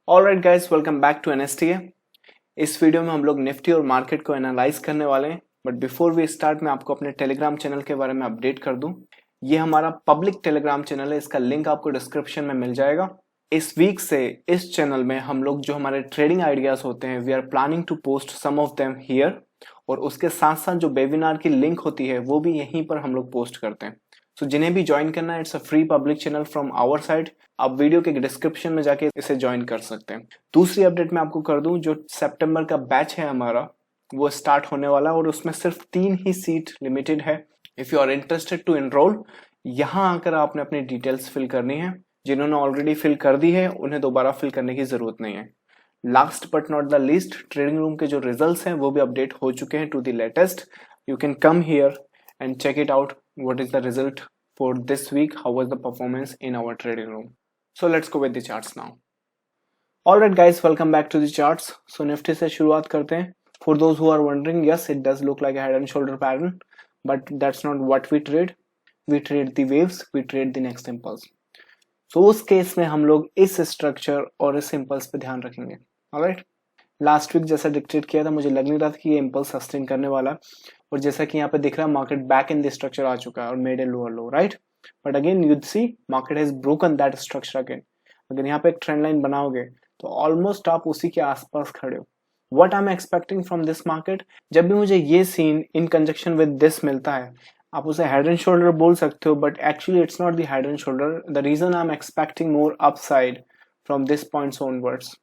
Alright guys, welcome back to NSTA. इस video में हम लोग निफ्टी और मार्केट को एनालाइज करने वाले हैं। बट बिफोर वी स्टार्ट, मैं आपको अपने टेलीग्राम चैनल के बारे में अपडेट कर दूं। ये हमारा पब्लिक टेलीग्राम चैनल है, इसका लिंक आपको डिस्क्रिप्शन में मिल जाएगा। इस वीक से इस चैनल में हम लोग जो हमारे ट्रेडिंग आइडियाज होते हैं, we are planning to post some of them here. और उसके साथ साथ जो वेबिनार की लिंक होती है वो भी यहीं पर हम लोग पोस्ट करते हैं। सो जिन्हें भी ज्वाइन करना है, it's a free public channel from our side. आप वीडियो के डिस्क्रिप्शन में जाके इसे ज्वाइन कर सकते हैं। दूसरी अपडेट मैं आपको कर दूं, जो सितंबर का बैच है हमारा वो स्टार्ट होने वाला है और उसमें सिर्फ 3 ही सीट लिमिटेड है। If you are interested to enrol, यहाँ आकर आपने अपनी डिटेल्स फिल करनी है। जिन्होंने ऑलरेडी फिल कर दी है उन्हें दोबारा फिल करने की जरूरत नहीं है। Last but not the least, trading room के जो रिजल्ट्स हैं वो भी अपडेट हो चुके हैं to the latest. You can come here and check it out. What is the result for this week? How was the performance in our trading room? So let's go with the charts now. Alright guys, welcome back to the charts. So Nifty से शुरुआत करते हैं. For those who are wondering, yes, it does look like a head and shoulder pattern, but that's not what we trade. We trade the waves, we trade the next impulse. So उस case में हम लोग इस structure और इस impulse पे ध्यान रखेंगे. Alright? लास्ट वीक जैसा डिक्टेट किया था, मुझे लग नहीं रहा था कि ये इम्पल्स सस्टेन करने वाला है। और जैसा कि यहाँ पे दिख रहा है, market back in the structure आ चुका है और made a lower low, right. But again you'd see market has broken that structure again. अगर यहाँ पे एक ट्रेंड लाइन बनाओगे तो ऑलमोस्ट आप उसी के आसपास खड़े हो। What I am expecting from this market, जब भी मुझे ये seen in conjunction with this मिलता है, आप उसे हेड एंड शोल्डर बोल सकते हो, but actually it's not the head and shoulder. The reason I am expecting more upside from this points onwards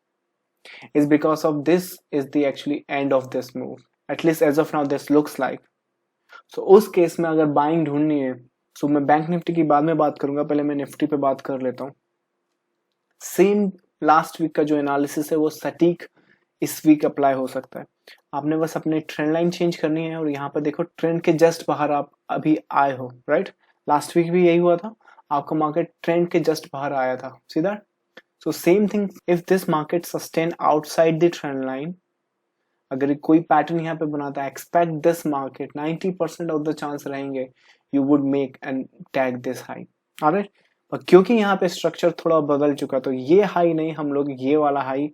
is because of this is the actually end of this move, at least as of now this looks like. So उस case में अगर buying ढूंढनी है, so मैं bank Nifty की बाद में बात करूंगा, पहले मैं निफ्टी पे बात कर लेता हूँ। सेम लास्ट वीक का जो एनालिसिस है वो सटीक इस वीक अप्लाई हो सकता है। आपने बस अपने ट्रेंड लाइन चेंज करनी है और यहाँ पर देखो ट्रेंड के जस्ट बाहर आप अभी आए हो, राइट। लास्ट वीक भी यही हुआ था, आपका मार्केट ट्रेंड के जस्ट बाहर आया था, सीधा। So same thing, if this market sustain outside the trend line, अगर कोई पैटर्न यहाँ पे बनाता है, expect this market 90% of the chance रहेंगे you would make and tag this high, alright। पर क्योंकि यहाँ पे स्ट्रक्चर थोड़ा बदल चुका, तो ये हाई नहीं, हम लोग ये वाला हाई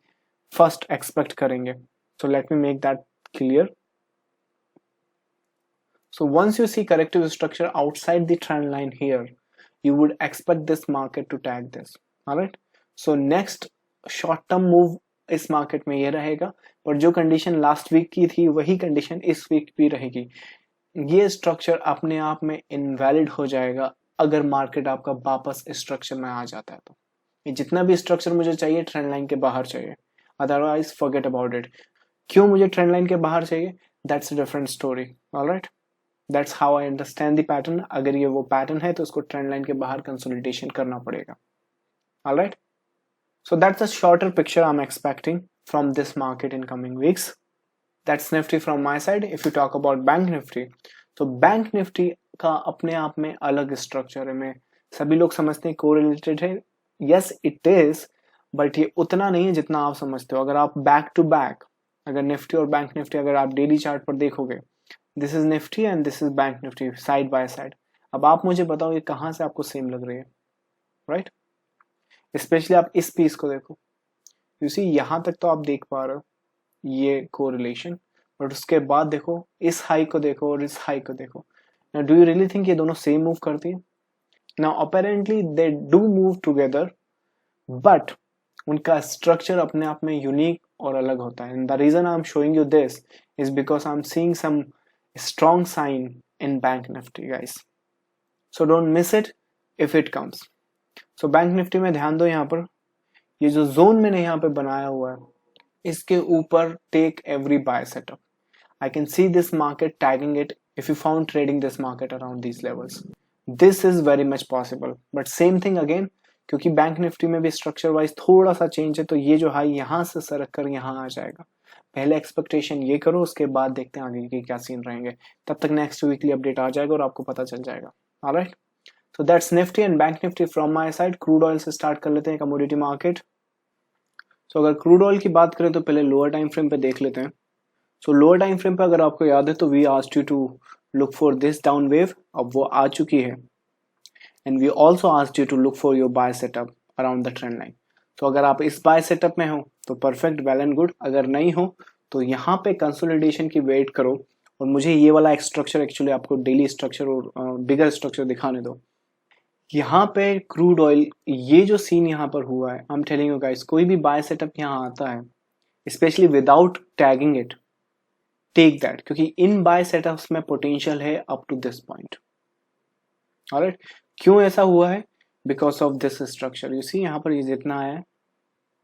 फर्स्ट एक्सपेक्ट करेंगे। So let me make that clear. So once you see corrective structure outside the trend line here, you would expect this market to tag this, alright। So next short term move इस market में ये रहेगा, पर जो condition last week की थी वही condition इस वीक भी रहेगी। ये स्ट्रक्चर अपने आप में इनवैलिड हो जाएगा अगर मार्केट आपका वापस इस स्ट्रक्चर में आ जाता है। तो ये जितना भी स्ट्रक्चर मुझे चाहिए ट्रेंड लाइन के बाहर चाहिए, अदरवाइज फॉरगेट अबाउट इट। क्यों मुझे ट्रेंड लाइन के बाहर चाहिए, that's a different story, alright. That's how I understand the pattern. अगर ये वो पैटर्न है तो उसको ट्रेंड लाइन के बाहर कंसोलिडेशन करना पड़ेगा, alright. So that's a shorter picture I'm expecting from this market in coming weeks. That's Nifty from my side. If you talk about Bank Nifty, तो Bank Nifty का अपने आप में अलग स्ट्रक्चर है। मैं सभी लोग समझते हैं कोरिलेटेड है, yes it is, but ये उतना नहीं है जितना आप समझते हो। अगर आप बैक टू बैक, अगर निफ्टी और बैंक निफ्टी अगर आप डेली चार्ट पर देखोगे, this is Nifty and this is bank Nifty side by side. अब आप मुझे बताओ ये कहाँ से आपको सेम लग रही है, राइट। स्पेशली आप इस पीस को देखो, यू सी यहाँ तक तो आप देख पा रहे हो ये कोरिलेशन, बट उसके बाद देखो इस हाई को देखो और इस हाई को देखो। Now do you really think ये दोनों सेम मूव करती है? Now apparently they do move together, but उनका स्ट्रक्चर अपने आप में यूनिक और अलग होता है। And the reason I am showing you this is because I am seeing some strong sign in bank Nifty guys, so don't miss it if it comes. So bank Nifty में ध्यान दो, यहाँ पर ये जो जोन मैंने यहाँ पे बनाया हुआ है इसके ऊपर take every buy setup. I can see this market tagging it if you found trading this market around these levels. This is very much possible, but same thing again, क्योंकि बैंक निफ्टी में भी स्ट्रक्चर वाइज थोड़ा सा change है, तो ये जो high यहाँ से सरक कर यहाँ आ जाएगा। पहले एक्सपेक्टेशन ये करो, उसके बाद देखते हैं आगे के क्या सीन रहेंगे। तब तक नेक्स्ट वीकली अपडेट आ जाएगा और आपको पता चल जाएगा, alright. So that's Nifty and Bank Nifty from my side. Crude oil से start कर लेते हैं, commodity market. So अगर crude oil की बात करें तो पहले lower time frame पे देख लेते हैं। So lower time frame पे अगर आपको याद है तो we asked you to look for this down wave, अब वो आ चुकी है। And we also asked you to look for your buy setup around the trend line. तो अगर आप इस बाय सेटअप में हो तो परफेक्ट, वेल एंड गुड। अगर नहीं हो तो यहाँ पे कंसोलिडेशन की वेट करो। और मुझे ये वाला स्ट्रक्चर एक्चुअली आपको डेली स्ट्रक्चर और बिगर स्ट्रक्चर दिखाने दो। यहाँ पे क्रूड ऑयल, ये जो सीन यहाँ पर हुआ है, I am telling you guys, कोई भी बाय सेटअप यहाँ आता है specially without tagging it, take that, क्योंकि इन बाय सेटअप्स में पोटेंशियल है up to this point. Alright, क्यों ऐसा हुआ है? Because of this structure. You see यहाँ पर ये जितना आया है,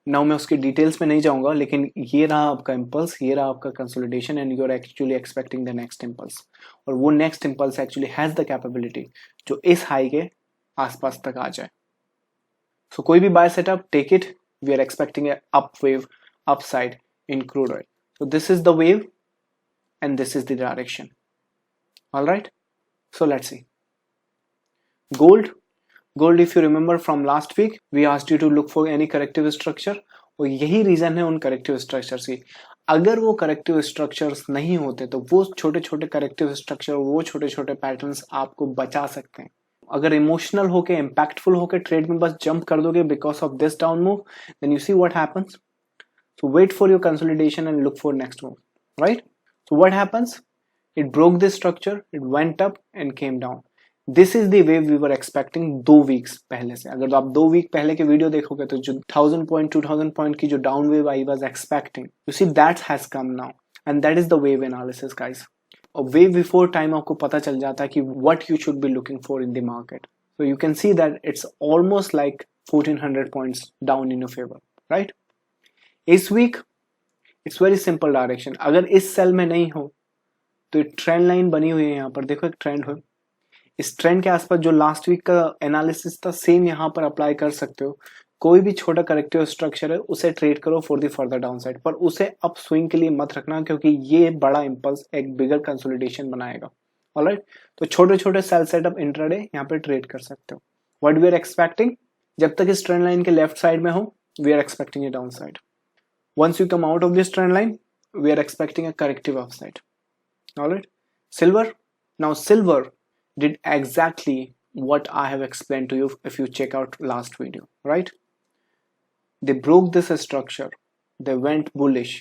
नाउ मैं उसके डिटेल्स में नहीं जाऊंगा, लेकिन ये रहा आपका इम्पल्स, ये रहा आपका consolidation, and you are actually expecting the next impulse. और वो next impulse actually has the capability जो इस हाई के आसपास तक आ जाए। सो कोई भी buy setup, take it, we are expecting a up wave, upside in crude oil. So this is the wave and this is the direction. All right, so let's see. Gold, if you remember from last week, we asked you to look for any corrective structure, और यही reason है उन corrective structures की। अगर वो corrective structures नहीं होते तो वो छोटे छोटे करेक्टिव स्ट्रक्चर, वो छोटे छोटे पैटर्न्स आपको बचा सकते हैं। अगर इमोशनल होके, इम्पैक्टफुल होके ट्रेड में बस जंप कर दोगे because of this down move, then you see what happens. So wait for your consolidation and look for next move, right? So what happens? It broke this structure, it went up and came down. This is the wave we were expecting 2 weeks पहले से। अगर आप 2 week पहले के video देखोगे तो जो 1000 point 2000 point की जो down wave I was expecting, you see that has come now, and that is the wave analysis guys. और वेव बिफोर टाइम आपको पता चल जाता है कि what you should be looking for in the market. So you can see that it's almost like 1400 points down in your favour, right? इस week it's very simple direction. अगर इस cell में नहीं हो तो ट्रेंड लाइन बनी हुई है, यहाँ पर देखो एक ट्रेंड हो, इस ट्रेंड के आसपास जो लास्ट वीक का एनालिसिस था सेम यहाँ पर अप्लाई कर सकते हो। कोई भी छोटा करेक्टिव स्ट्रक्चर है उसे ट्रेड करो for the further down side, पर उसे अप स्विंग के लिए मत रखना, क्योंकि ये बड़ा इंपल्स एक बिगर कंसोलिडेशन बनाएगा। ऑलराइट, तो छोटे छोटे सेल सेटअप इंट्राडे यहाँ पे ट्रेड कर सकते हो। व्हाट वी आर एक्सपेक्टिंग, जब तक इस ट्रेंड लाइन के लेफ्ट साइड में हो, we are expecting a down side. Once you come out of this trend line, we are expecting a corrective upside. All right. Silver. Now silver did exactly what I have explained to you if you check out last video, right? They broke this structure. They went bullish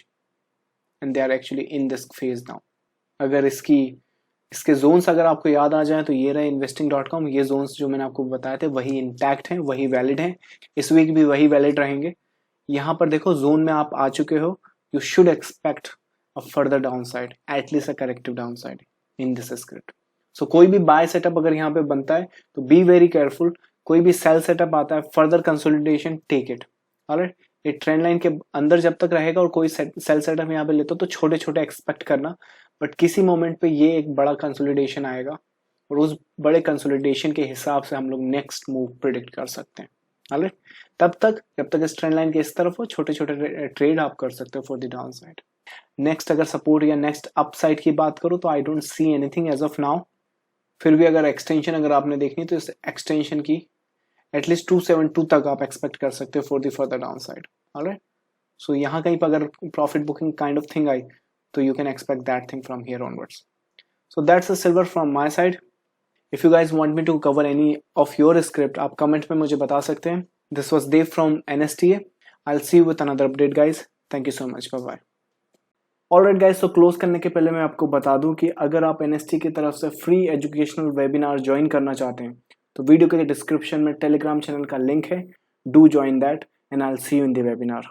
and they are actually in this phase now. अगर इसके Jones अगर आपको याद आ जाए तो ये रहे investing.com, ये जोन्स जो मैंने आपको बताए थे वही इंटैक्ट हैं, वही वैलिड हैं, इस वीक भी वही वैलिड रहेंगे। यहाँ पर देखो जोन में आप आ चुके हो, you should expect a further downside, at least a corrective downside in this script. So कोई भी बाय सेटअप अगर यहाँ पे बनता है तो बी वेरी केयरफुल। कोई भी सेल सेटअप आता है, further consolidation, take it. Alright, ये ट्रेंड लाइन के अंदर जब तक रहेगा और कोई सेल सेटअप यहाँ पे लेते हो तो छोटे छोटे एक्सपेक्ट करना, बट किसी मोमेंट पे ये एक बड़ा कंसोलिडेशन आएगा और उस बड़े कंसोलिडेशन के हिसाब से हम लोग नेक्स्ट मूव प्रिडिक्ट कर सकते हैं। ऑलराइट, तब तक जब तक इस ट्रेंड लाइन के इस तरफ हो, छोटे छोटे ट्रेड आप कर सकते हो for the down side. Next अगर सपोर्ट या नेक्स्ट अपसाइड की बात करूं तो I don't see anything as of now. फिर भी अगर एक्सटेंशन अगर आपने देखनी तो इस एक्सटेंशन की एटलीस्ट 272 तक आप एक्सपेक्ट कर सकते हो for the further downside. Alright, so यहाँ कहीं पर अगर profit booking kind of thing आई तो you can expect that thing from here onwards. So that's the silver from my side. If you guys want me to cover any of your script, आप comment में मुझे बता सकते हैं। This was Dave from NSTA. I'll see you with another update, guys. Thank you so much. Bye bye. Alright guys, so close करने के पहले मैं आपको बता दूं कि अगर आप NST की तरफ से फ्री एजुकेशनल वेबिनार ज्वाइन करना चाहते हैं तो वीडियो के डिस्क्रिप्शन में टेलीग्राम चैनल का लिंक है। Do join that and I'll see you in the webinar.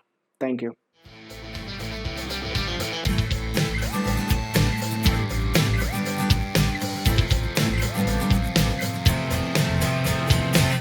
Thank you.